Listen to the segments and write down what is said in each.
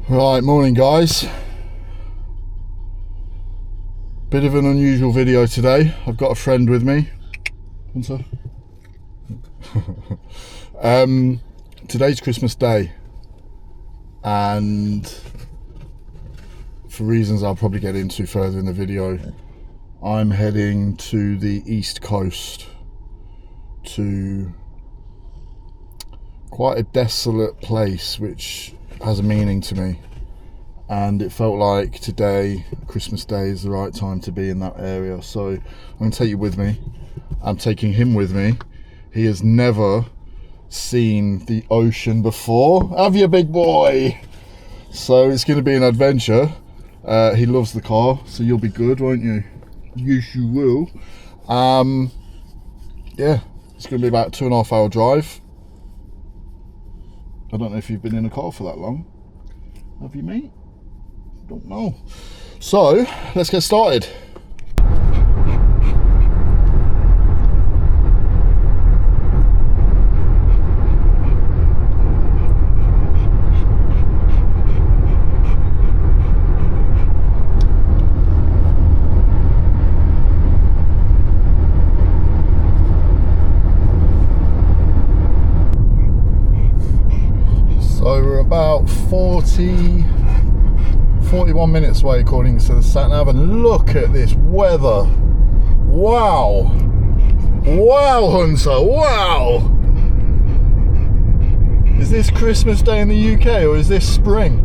Right, morning guys. Bit of an unusual video today. I've got a friend with me. Hunter. Today's Christmas Day, and for reasons I'll probably get into further in the video, I'm heading to the East Coast to quite a desolate place which has a meaning to me, and it felt like today, Christmas Day, is the right time to be in that area. So I'm going to take you with me. I'm taking him with me. He has never seen the ocean before. Have you, big boy? So it's going to be an adventure. He loves the car, so you'll be good, won't you? Yes, you will. Yeah, it's going to be about a 2.5 hour drive. I don't know if you've been in a car for that long. Have you, mate? Don't know. So, let's get started. So we're about 41 minutes away according to the sat nav, and look at this weather. Wow. Wow, Hunter, wow. Is this Christmas Day in the UK or is this spring?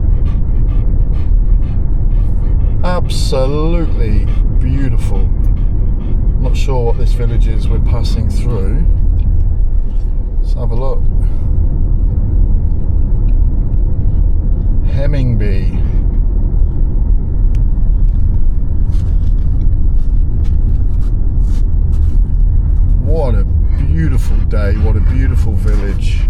Absolutely beautiful. Not sure what this village is we're passing through. Let's have a look. Hemmingby. What a beautiful day, what a beautiful village.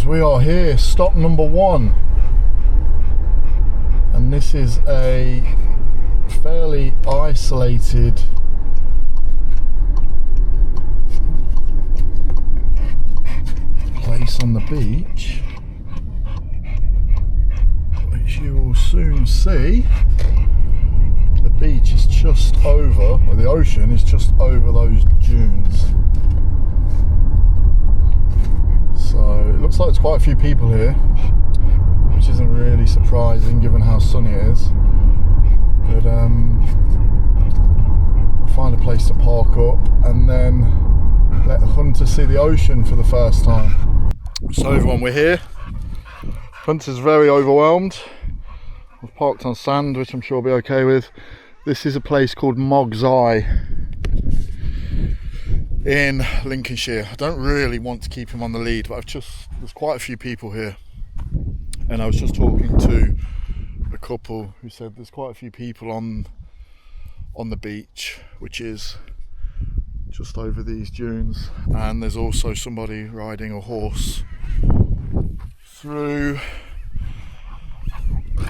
We are here, stop number 1, and this is a fairly isolated place on the beach, which you will soon see. The beach is just over, or the ocean is just over those dunes. So it looks like there's quite a few people here, which isn't really surprising given how sunny it is. But I'll find a place to park up and then let Hunter see the ocean for the first time. So everyone, we're here. Hunter's very overwhelmed. I've parked on sand, which I'm sure I'll be okay with. This is a place called Moggs Eye in Lincolnshire. I don't really want to keep him on the lead, but there's quite a few people here, and I was just talking to a couple who said there's quite a few people on the beach, which is just over these dunes, and there's also somebody riding a horse through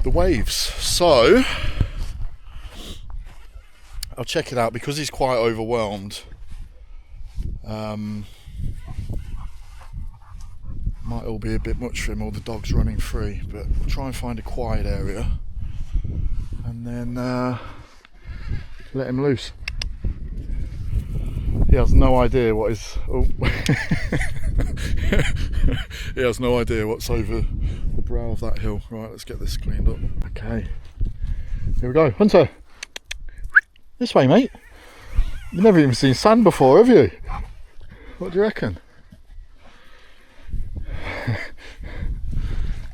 the waves. So I'll check it out because he's quite overwhelmed. Might all be a bit much for him, all the dogs running free, but we'll try and find a quiet area and then let him loose. He has no idea what is he has no idea what's over the brow of that hill. Right, let's get this cleaned up. Okay, here we go. Hunter, this way, mate. You've never even seen sand before, have you? What do you reckon?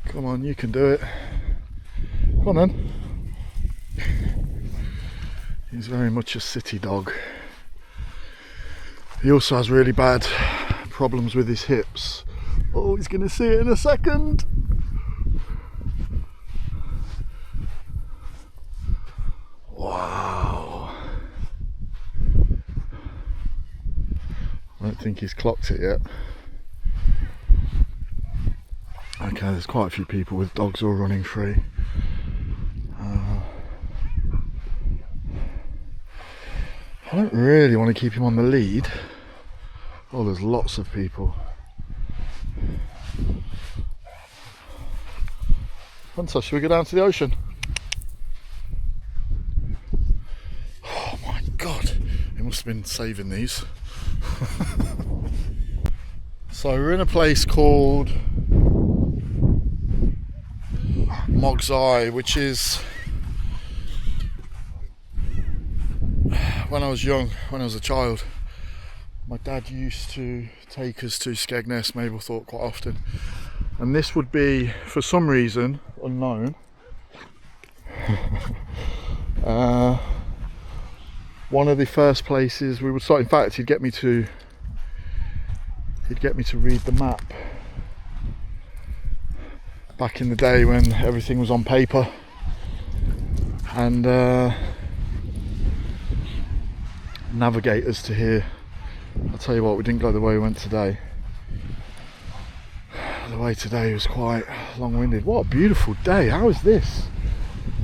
Come on, you can do it. Come on then. He's very much a city dog. He also has really bad problems with his hips. Oh, he's gonna see it in a second. Wow. I don't think he's clocked it yet. Okay, there's quite a few people with dogs all running free. I don't really want to keep him on the lead. Oh, there's lots of people. Hunter, should we go down to the ocean? Oh my god, he must have been saving these. So we're in a place called Moggs Eye, which is, when I was young, when I was a child, my dad used to take us to Skegness, Mablethorpe, quite often. And this would be, for some reason, unknown, one of the first places we would start. In fact, he'd get me to read the map. Back in the day when everything was on paper. And navigate us to here. I'll tell you what, we didn't go the way we went today. The way today was quite long-winded. What a beautiful day. How is this?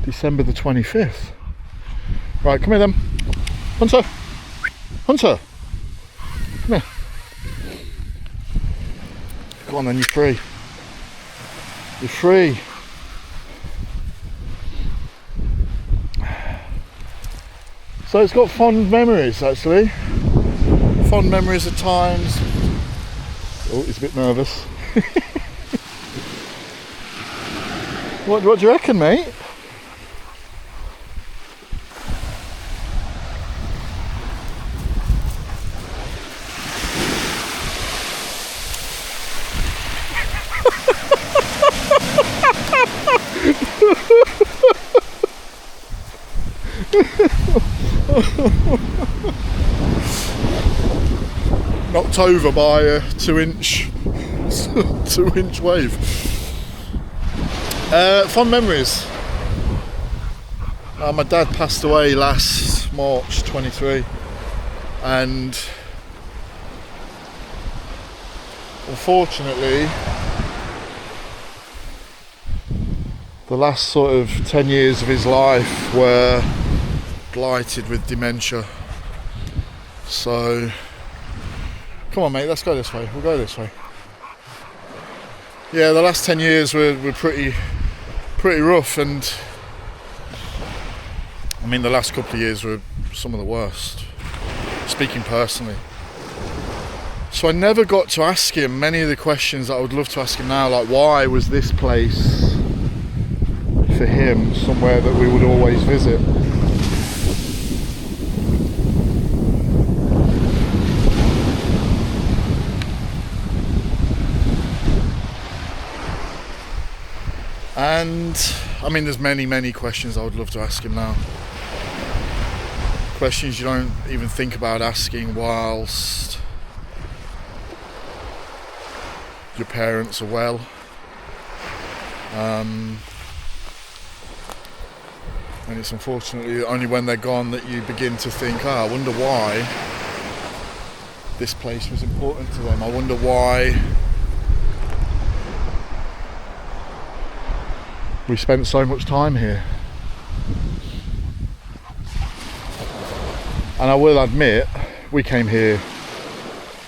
December the 25th. Right, come here then. Hunter! Hunter! Come here. Go on then, you're free. You're free. So it's got fond memories, actually. Fond memories at times. Oh, he's a bit nervous. What do you reckon, mate? Knocked over by a 2-inch wave. Fond memories. My dad passed away last March 23, and unfortunately the last sort of 10 years of his life were blighted with dementia. So come on mate, let's go this way. We'll go this way. Yeah, the last 10 years were pretty rough, and I mean the last couple of years were some of the worst, speaking personally. So I never got to ask him many of the questions that I would love to ask him now, like why was this place for him somewhere that we would always visit. And I mean there's many questions I would love to ask him now. Questions you don't even think about asking whilst your parents are well. And it's unfortunately only when they're gone that you begin to think, I wonder why this place was important to them. I wonder why we spent so much time here. And I will admit, we came here,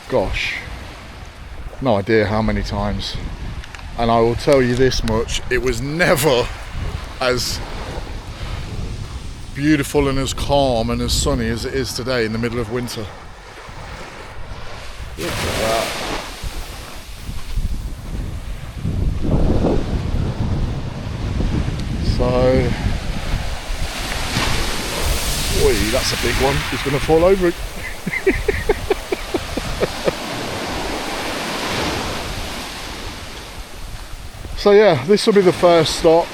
gosh, no idea how many times. And I will tell you this much, it was never as beautiful and as calm and as sunny as it is today in the middle of winter. Look at that. So, oi, that's a big one. He's going to fall over it. So yeah, this will be the first stop.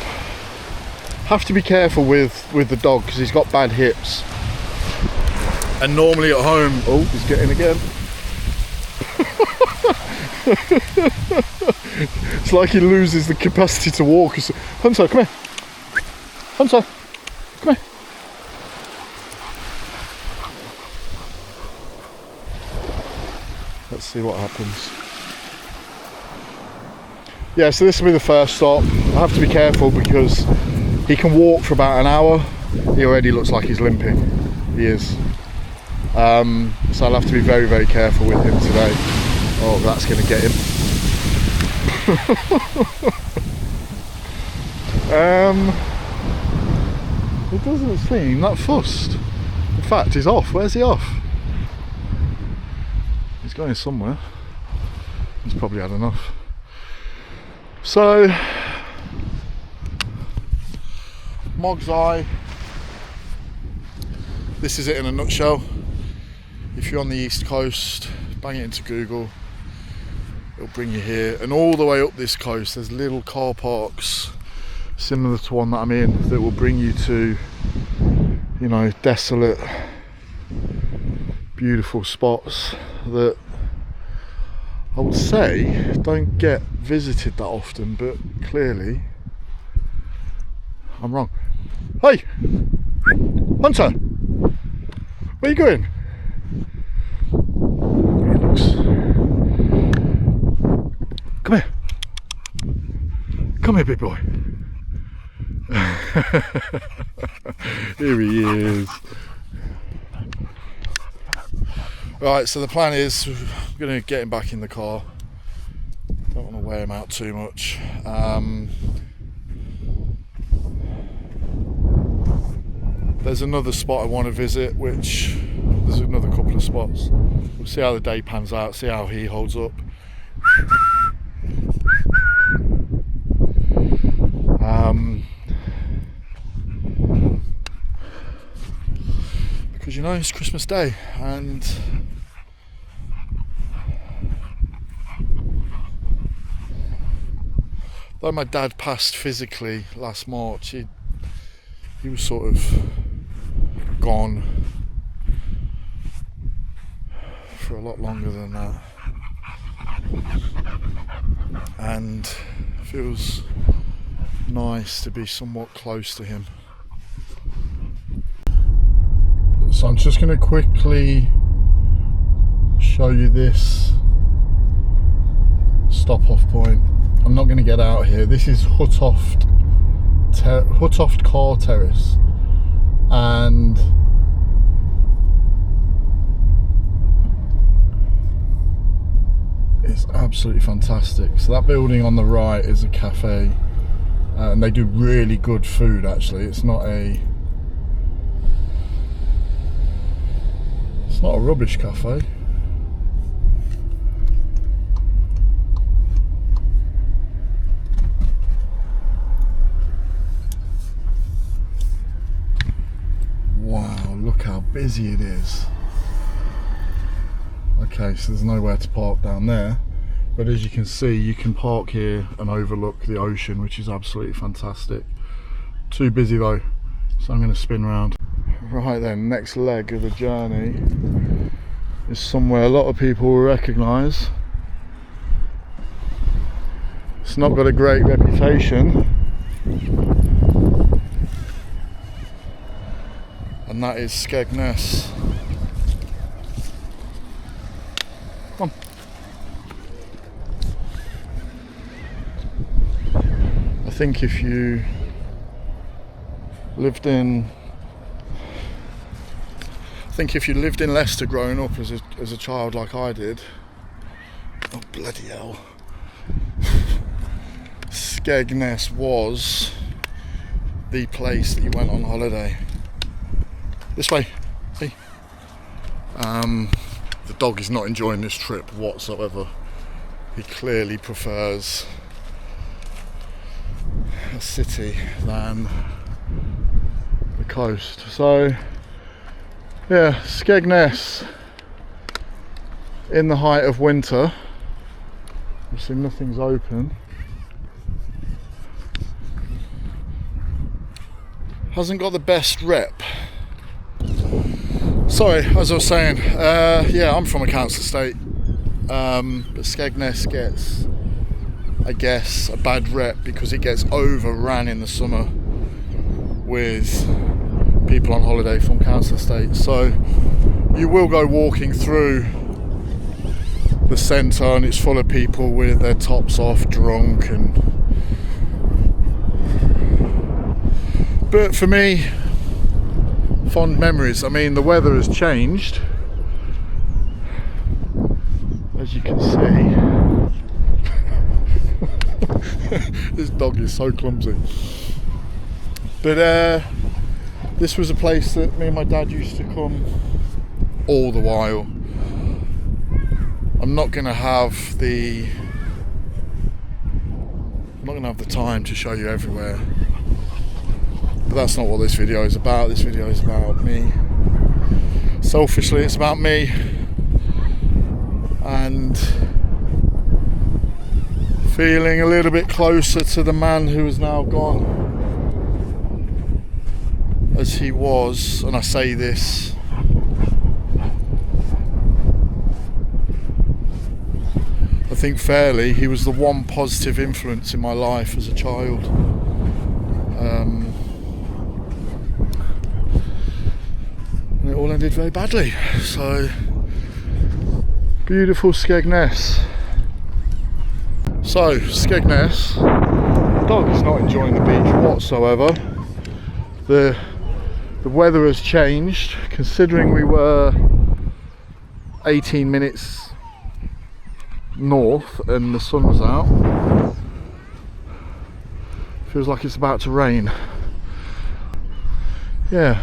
Have to be careful with the dog because he's got bad hips. And normally at home, oh, he's getting again. It's like he loses the capacity to walk. Hunter, come here. Hunter, come here. Let's see what happens. Yeah, so this will be the first stop. I have to be careful because he can walk for about an hour. He already looks like he's limping. He is. So I'll have to be very, very careful with him today. Oh, that's going to get him. It doesn't seem that fussed. In fact, he's off. Where's he off? He's going somewhere. He's probably had enough. So, Moggs Eye. This is it in a nutshell. If you're on the East Coast, bang it into Google. It'll bring you here. And all the way up this coast, there's little car parks similar to one that I'm in that will bring you to, you know, desolate, beautiful spots that I would say don't get visited that often, but clearly I'm wrong. Hey! Hunter! Where are you going? He looks... Come here. Come here, big boy. Here he is. Right, so the plan is I'm going to get him back in the car. Don't want to wear him out too much. There's another spot I want to visit, which there's another couple of spots. We'll see how the day pans out, see how he holds up. Because you know it's Christmas Day, and though my dad passed physically last March, he was sort of gone for a lot longer than that, and it feels nice to be somewhat close to him. So I'm just going to quickly show you this stop off point. I'm not going to get out here. This is Huttoft Car Terrace, and it's absolutely fantastic. So that building on the right is a cafe, and they do really good food actually. It's not a rubbish cafe. Wow, look how busy it is. Okay, so there's nowhere to park down there, but as you can see, you can park here and overlook the ocean, which is absolutely fantastic. Too busy though, so I'm going to spin round. Right then, next leg of the journey is somewhere a lot of people will recognise. It's not got a great reputation, and that is Skegness. Come on. I think if you lived in Leicester growing up as a child like I did, oh bloody hell, Skegness was the place that you went on holiday. This way, see? The dog is not enjoying this trip whatsoever. He clearly prefers a city than the coast. So yeah, Skegness in the height of winter. Obviously nothing's open. Hasn't got the best rep. Sorry, as I was saying, yeah, I'm from a council estate. But Skegness gets, I guess, a bad rep because it gets overran in the summer with people on holiday from council estates. So you will go walking through the centre and it's full of people with their tops off, drunk, but for me, fond memories. I mean, the weather has changed, as you can see. This dog is so clumsy. But this was a place that me and my dad used to come all the while. I'm not gonna have the time to show you everywhere. But that's not what this video is about. This video is about me. Selfishly, it's about me and feeling a little bit closer to the man who is now gone as he was. And I say this I think fairly, he was the one positive influence in my life as a child. And it all ended very badly. So, beautiful Skegness. So, Skegness, the dog is not enjoying the beach whatsoever. The weather has changed, considering we were 18 minutes north and the sun was out. Feels like it's about to rain. Yeah,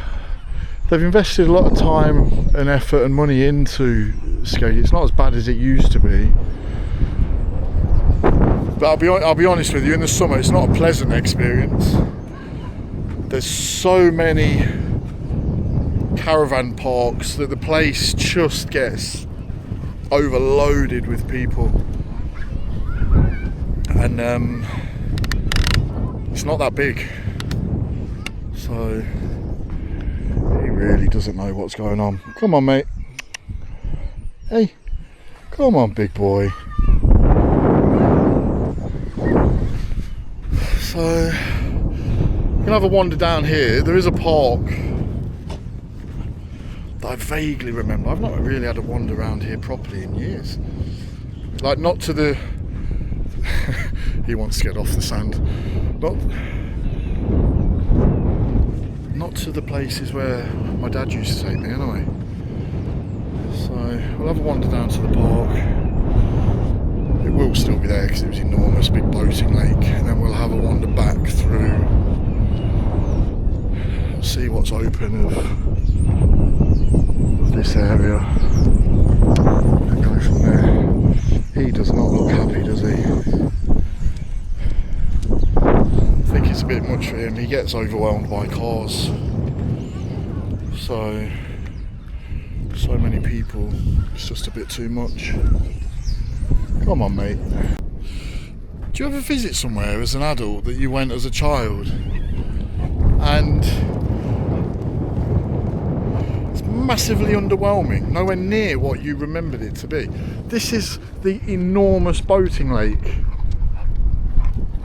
they've invested a lot of time and effort and money into skate. It's not as bad as it used to be, but I'll be honest with you, in the summer it's not a pleasant experience. There's so many caravan parks that the place just gets overloaded with people, and it's not that big, so he really doesn't know what's going on. Come on, mate. Hey, come on, big boy. So we're gonna have a wander down here. There is a park that I vaguely remember. I've not really had a wander around here properly in years. Like, not to the he wants to get off the sand. Not to the places where my dad used to take me anyway. So we'll have a wander down to the park. It will still be there because it was enormous, big boating lake, and then we'll have a wander back through, see what's open of this area, and go from there. He does not look happy, does he? I think it's a bit much for him. He gets overwhelmed by cars. So many people, it's just a bit too much. Come on, mate. Do you ever visit somewhere as an adult that you went as a child and it's massively underwhelming, nowhere near what you remembered it to be? This is the enormous boating lake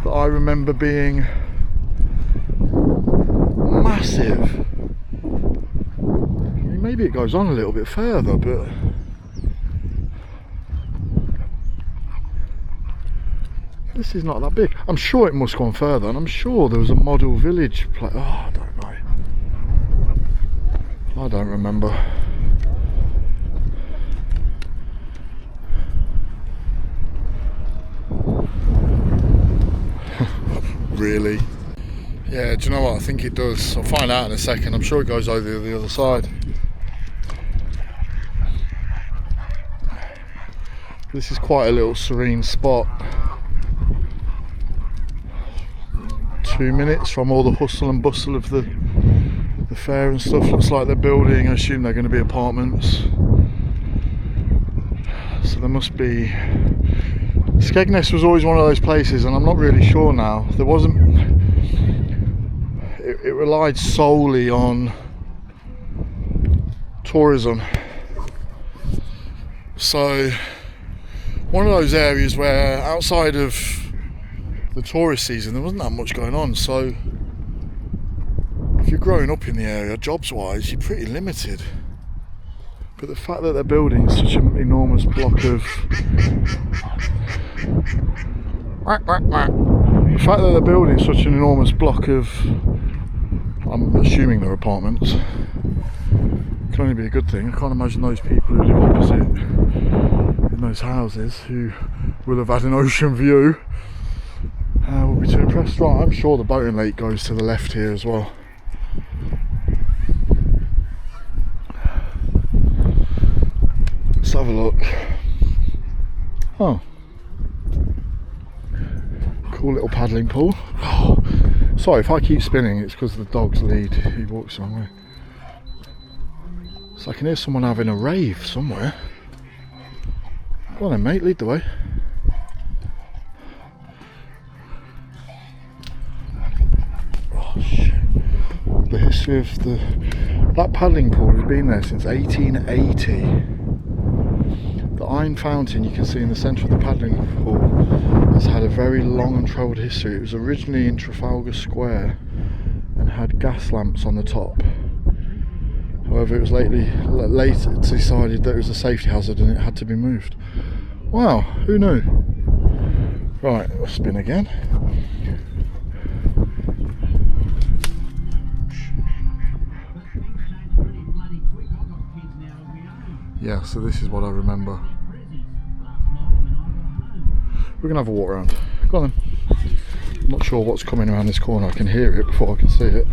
that I remember being massive. I mean, maybe it goes on a little bit further, but this is not that big. I'm sure it must go on further, and I'm sure there was a model village place. Oh, I don't know. I don't remember. Really? Yeah, do you know what? I think it does. I'll find out in a second. I'm sure it goes over the other side. This is quite a little serene spot. 2 minutes from all the hustle and bustle of the fair and stuff. Looks like they're building, I assume they're going to be apartments. So there must be... Skegness was always one of those places, and I'm not really sure now. There wasn't... It relied solely on tourism. So one of those areas where outside of the tourist season there wasn't that much going on, so if you're growing up in the area jobs wise you're pretty limited. But the fact that they're building such an enormous block of I'm assuming they're apartments, can only be a good thing. I can't imagine those people who live opposite in those houses who will have had an ocean view will be too impressed. Right, I'm sure the boating lake goes to the left here as well. Let's have a look. Oh, cool little paddling pool. Oh, sorry if I keep spinning, it's because the dog's lead, he walks the wrong way. So I can hear someone having a rave somewhere. Go on then mate, lead the way. Oh shit. The history of that paddling pool has been there since 1880. The iron fountain you can see in the centre of the paddling pool has had a very long and troubled history. It was originally in Trafalgar Square and had gas lamps on the top. However, it was later decided that it was a safety hazard and it had to be moved. Wow, who knew? Right, let's spin again. Yeah, so this is what I remember. We're gonna have a walk around. Go on then. I'm not sure what's coming around this corner. I can hear it before I can see it.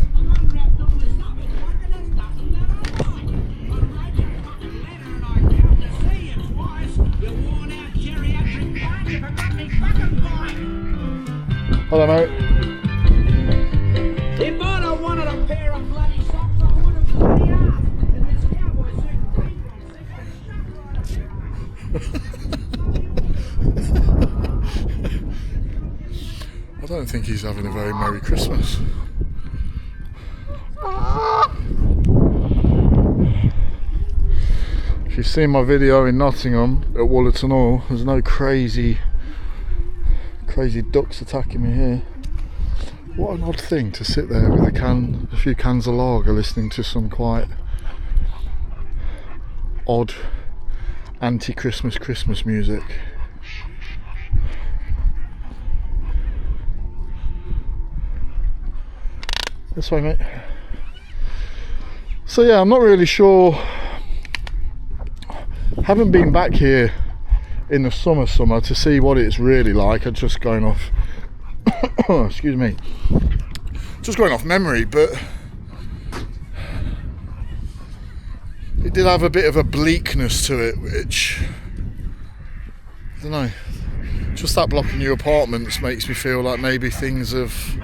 Hello mate. If I'd have wanted a pair of bloody socks, I would have bloody asked. And this cowboy I don't think he's having a very Merry Christmas. If you've seen my video in Nottingham at Wollerton Hall, there's no crazy ducks attacking me here. What an odd thing to sit there with a few cans of lager listening to some quite odd Christmas music. This way mate. So yeah, I'm not really sure, haven't been back here in the summer to see what it's really like. I'm just going off excuse me, just going off memory, but it did have a bit of a bleakness to it, which I don't know, just that block of new apartments makes me feel like maybe things have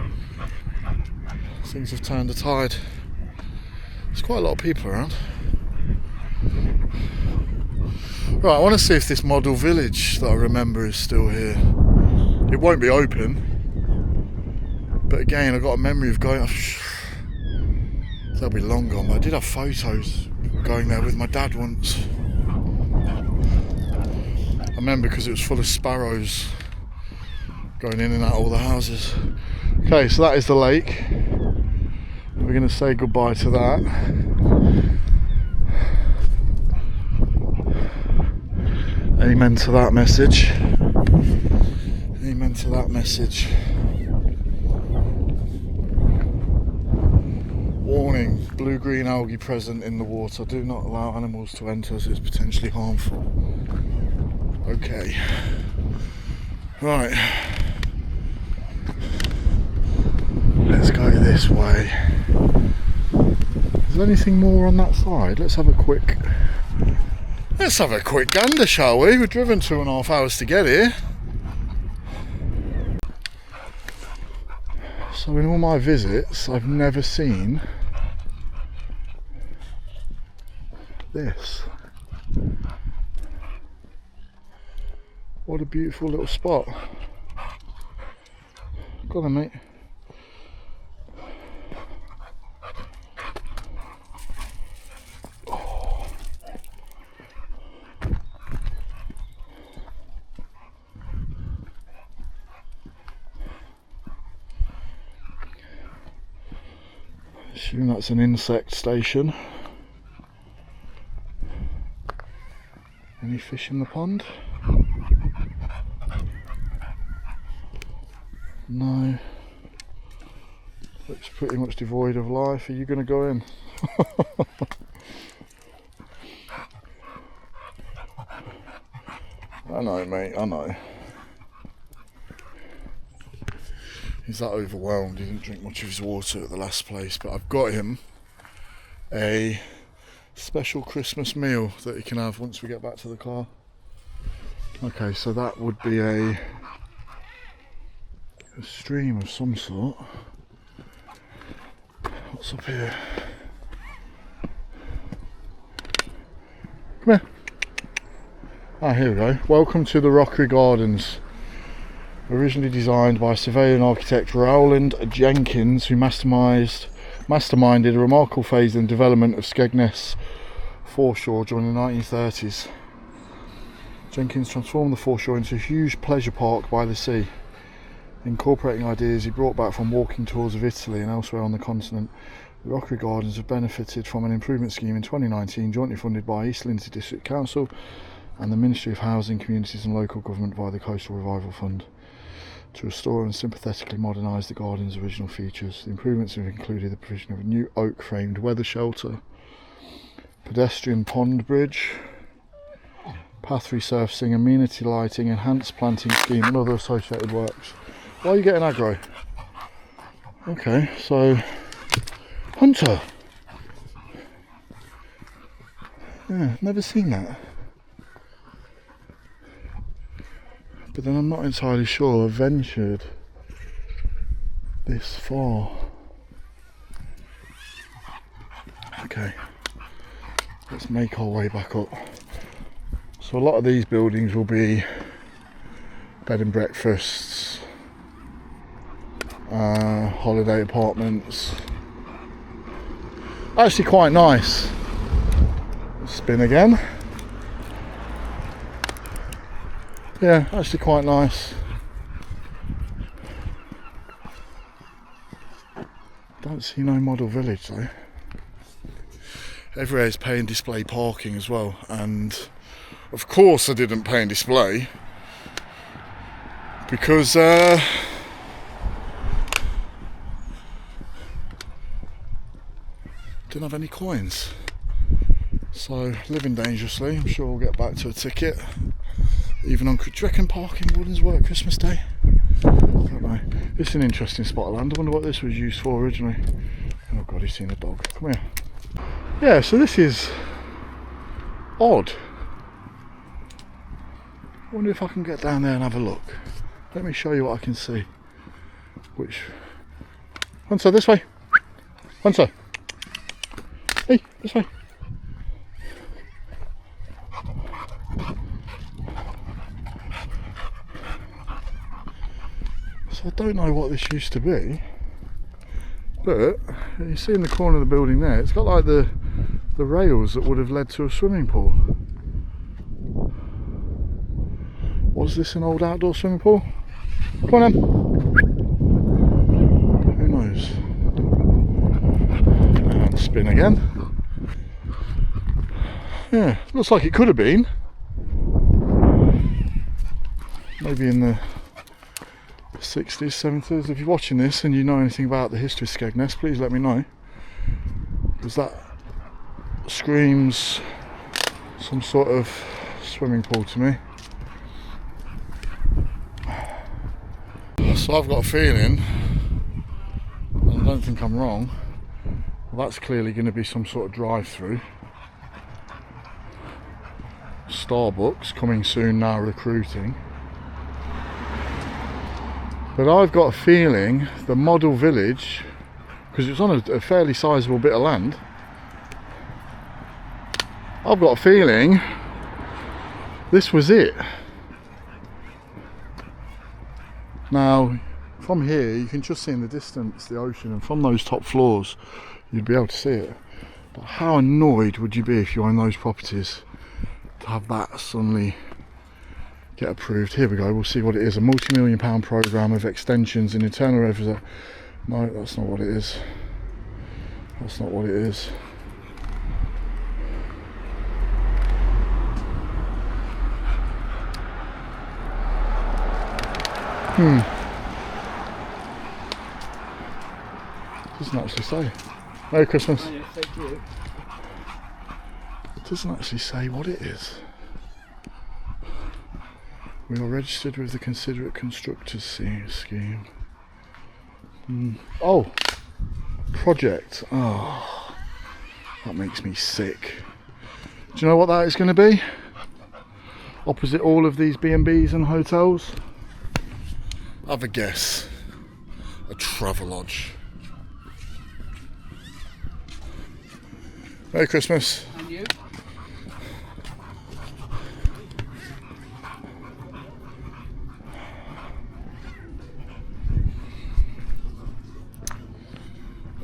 turned the tide. There's quite a lot of people around. Right, I want to see if this model village that I remember is still here. It won't be open, but again, I got a memory of going. That'll be long gone. But I did have photos going there with my dad once. I remember because it was full of sparrows going in and out of all the houses. Okay, so that is the lake. We're going to say goodbye to that. Amen to that message. Amen to that message. Warning, blue-green algae present in the water. Do not allow animals to enter as it's potentially harmful. Okay. Right. Let's go this way. Is there anything more on that side? Let's have a quick gander, shall we? We've driven 2.5 hours to get here. So in all my visits, I've never seen this. What a beautiful little spot. Go on then, mate. assume that's an insect station. Any fish in the pond? No. Looks pretty much devoid of life. Are you going to go in? I know, mate, I know. He's that overwhelmed, he didn't drink much of his water at the last place, but I've got him a special Christmas meal that he can have once we get back to the car. Okay, so that would be a stream of some sort. What's up here? Come here. Ah, here we go. Welcome to the Rockery Gardens. Originally designed by surveyor and architect Rowland Jenkins, who masterminded a remarkable phase in the development of Skegness foreshore during the 1930s. Jenkins transformed the foreshore into a huge pleasure park by the sea, incorporating ideas he brought back from walking tours of Italy and elsewhere on the continent. The Rockery Gardens have benefited from an improvement scheme in 2019, jointly funded by East Lindsey District Council and the Ministry of Housing, Communities and Local Government via the Coastal Revival Fund, to restore and sympathetically modernise the garden's original features. The improvements have included the provision of a new oak-framed weather shelter, pedestrian pond bridge, path resurfacing, amenity lighting, enhanced planting scheme and other associated works. Why are you getting aggro? Okay, so Hunter. Yeah, never seen that. But then I'm not entirely sure I've ventured this far. Okay, let's make our way back up. So a lot of these buildings will be bed and breakfasts, holiday apartments. Actually quite nice. Spin again. Yeah, actually quite nice. Don't see no model village though. Everywhere is pay and display parking as well, and of course I didn't pay and display because didn't have any coins. So living dangerously. I'm sure we'll get back to a ticket. Even on, do you reckon parking wouldn't work Christmas Day? I don't know. This is an interesting spot of land. I wonder what this was used for originally. Oh god, he's seen a dog. Come here. Yeah, so this is odd. I wonder if I can get down there and have a look. Let me show you what I can see. Which... Hunter, this way. Hunter. Hey, this way. So I don't know what this used to be, but you see in the corner of the building there, it's got like the rails that would have led to a swimming pool. Was this an old outdoor swimming pool? Come on then. Who knows? And spin again. Yeah, looks like it could have been. Maybe in the 60s, 70s. If you're watching this and you know anything about the history of Skegness, please let me know, because that screams some sort of swimming pool to me. So I've got a feeling, and I don't think I'm wrong, well, that's clearly going to be some sort of drive-through. Starbucks coming soon now, recruiting. But I've got a feeling the model village, because it's on a fairly sizable bit of land, I've got a feeling this was it. Now, from here you can just see in the distance the ocean, and from those top floors you'd be able to see it. But how annoyed would you be if you own those properties to have that suddenly get approved? Here we go, we'll see what it is. A multi-million-pound programme of extensions in internal revenue. No, that's not what it is. That's not what it is. Doesn't actually say. Merry Christmas. It doesn't actually say what it is. We are registered with the Considerate Constructors Scheme. Oh, project. Oh, that makes me sick. Do you know what that is going to be? Opposite all of these B&Bs and hotels. Have a guess. A Travelodge. Merry Christmas. And you?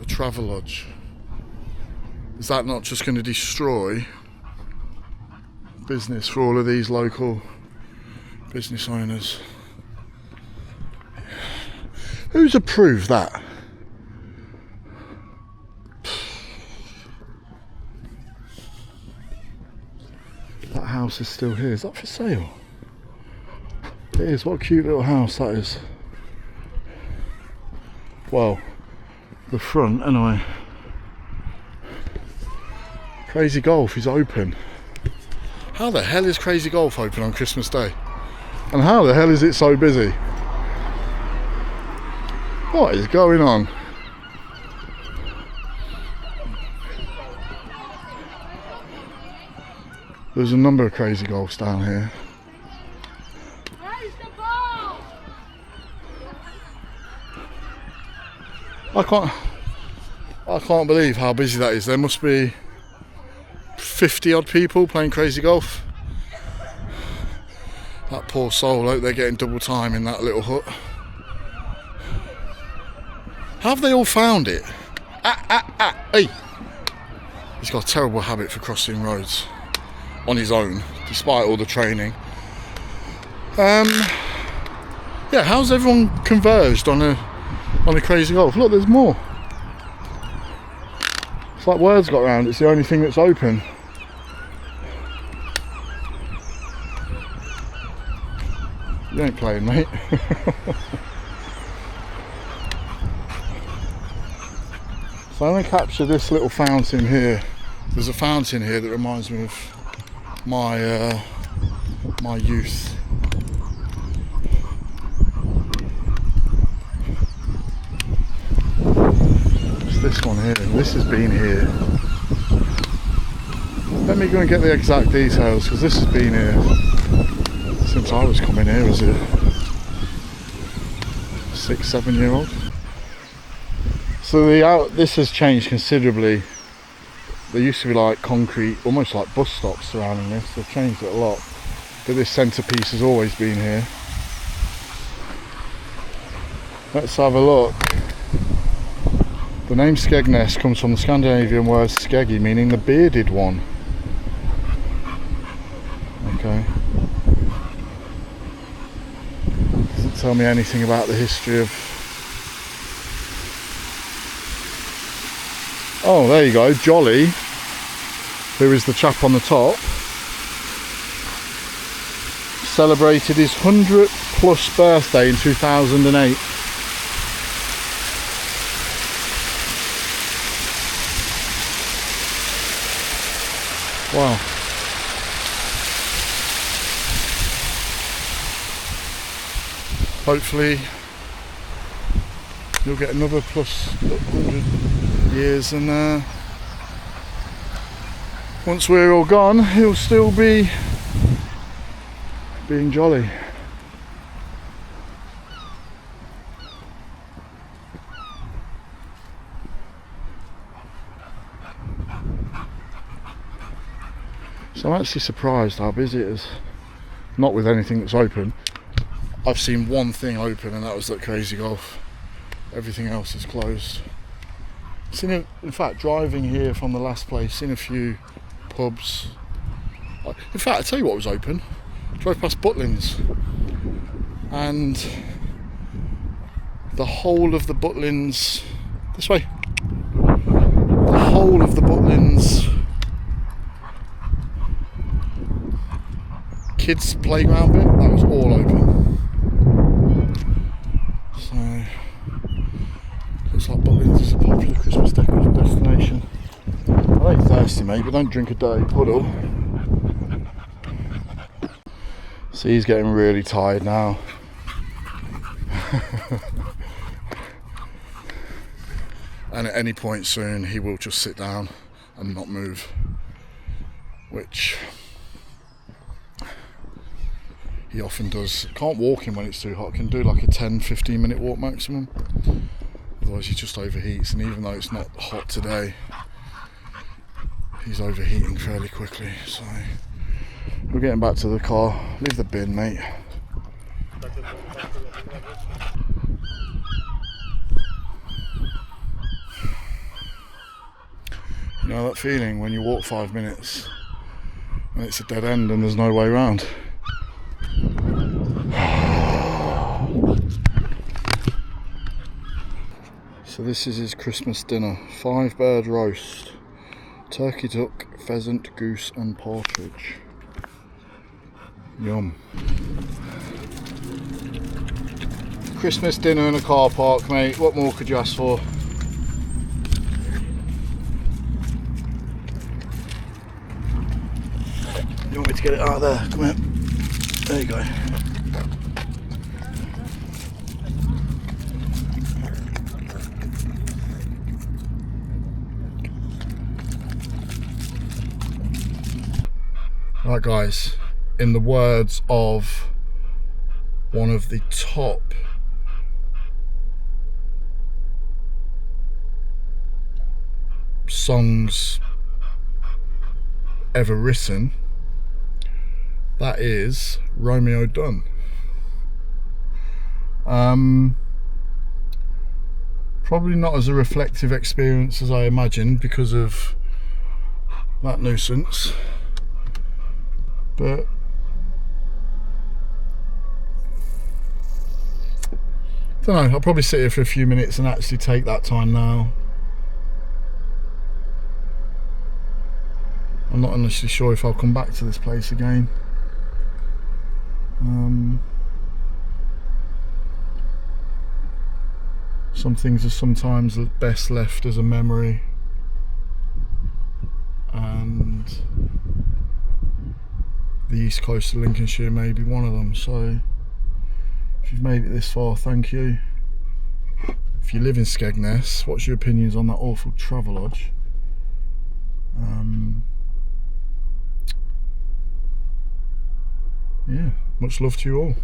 A Travelodge. Is that not just going to destroy business for all of these local business owners? Who's approved that? That house is still here. Is that for sale? It is. What a cute little house that is. Well, the front anyway. Crazy Golf is open. How the hell is Crazy Golf open on Christmas Day? And how the hell is it so busy? What is going on? There's a number of Crazy Golfs down here. Where's the ball? I can't believe how busy that is. There must be 50 odd people playing Crazy Golf. That poor soul, I hope they're getting double time in that little hut. How have they all found it? Hey! He's got a terrible habit for crossing roads on his own, despite all the training. Yeah, how's everyone converged on a Crazy Golf? Look, there's more. It's like word's got around, it's the only thing that's open. You ain't playing, mate. So I'm going to capture this little fountain here. There's a fountain here that reminds me of my my youth. It's this one here. This has been here. Let me go and get the exact details because this has been here since I was coming here as a 6-7 year old. So this has changed considerably. There used to be like concrete, almost like bus stops surrounding this. They've changed it a lot. But this centrepiece has always been here. Let's have a look. The name Skegness comes from the Scandinavian word skeggi, meaning the bearded one. Okay. Doesn't tell me anything about the history of... Oh, there you go, Jolly, who is the chap on the top, celebrated his 100th plus birthday in 2008. Wow. Hopefully you'll get another plus 100 years, and once we're all gone, he'll still be being jolly. So I'm actually surprised how busy it is. Not with anything that's open. I've seen one thing open, and that was that Crazy Golf. Everything else is closed. In fact, driving here from the last place, seen a few pubs. In fact, I'll tell you what was open. Drove past Butlins, and the whole of the Butlins, this way, whole of the Butlins kids playground bit, that was all open. So looks like Butlins is a popular Christmas destination. I ain't thirsty, mate, but don't drink a dirty puddle. See, he's getting really tired now. And at any point soon he will just sit down and not move, which he often does. Can't walk him when it's too hot. Can do like a 10-15 minute walk maximum, otherwise he just overheats. And even though it's not hot today, he's overheating fairly quickly. So we're getting back to the car. Leave the bin, mate. You know that feeling when you walk 5 minutes and it's a dead end and there's no way round? So this is his Christmas dinner. 5-bird roast. Turkey, duck, pheasant, goose and partridge. Yum. Christmas dinner in a car park, mate. What more could you ask for? You want me to get it out of there? Come here. There you go. Right guys, in the words of one of the top songs ever written, that is Romeo done. Probably not as a reflective experience as I imagined because of that nuisance, but I don't know, I'll probably sit here for a few minutes and actually take that time now. I'm not honestly sure if I'll come back to this place again. Some things are sometimes best left as a memory, and the east coast of Lincolnshire may be one of them. So if you've made it this far, thank you. If you live in Skegness, what's your opinions on that awful Travelodge? Yeah, much love to you all.